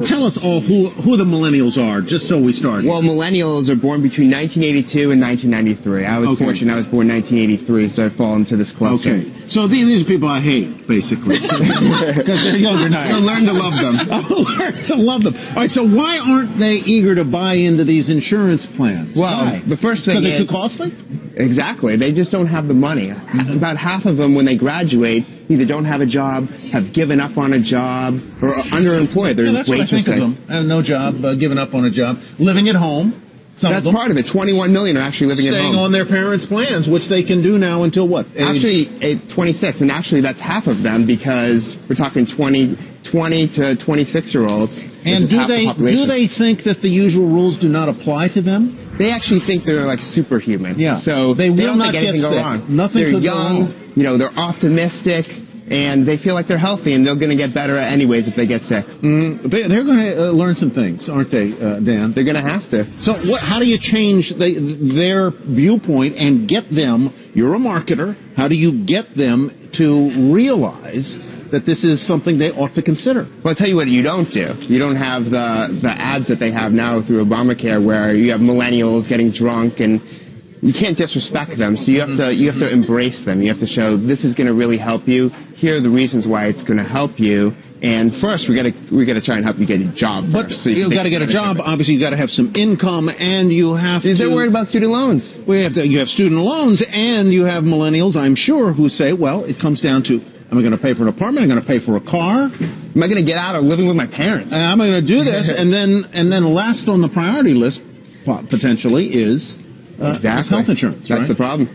Tell us all who the millennials are, just so we start. Well, millennials are born between 1982 and 1993. I was fortunate. I was born 1983, so I fall into this cluster. Okay. So these are people I hate, basically. Because they're younger than I am. You'll learn to love them. I'll learn to love them. All right, so why aren't they eager to buy into these insurance plans? Well, the first thing is... Because they're too costly? Exactly. They just don't have the money. About half of them, when they graduate, either don't have a job, have given up on a job, or are underemployed. They're that's what I think of them. Have no job, giving up on a job, living at home. That's part of it. 21 million are actually living at home. Staying on their parents' plans, which they can do now until what? Actually, 26. And actually, that's half of them because we're talking 20 to 26-year-olds. And do they think that the usual rules do not apply to them? They actually think they're like superhuman. Yeah. So they will not get sick. Go wrong. Nothing they're could young, go wrong. You know, they're optimistic, and they feel like they're healthy, and they're going to get better anyways if they get sick. They're going to learn some things, aren't they, Dan? They're going to have to. So how do you change their viewpoint and get them, you're a marketer, how do you get them to realize that this is something they ought to consider? Well, I'll tell you what you don't do. You don't have the ads that they have now through Obamacare where you have millennials getting drunk, and you can't disrespect them, so you have to embrace them. You have to show this is going to really help you. Here are the reasons why it's going to help you. And first, we got to try and help you get a job first. But so you've got to get a job. Obviously, you've got to have some income, and you have to... They're worried about student loans. You have student loans, and you have millennials, I'm sure, who say, well, it comes down to, am I going to pay for an apartment? Am I going to pay for a car? Am I going to get out of living with my parents? Am I going to do this? and then last on the priority list, potentially, is health insurance. That's the problem.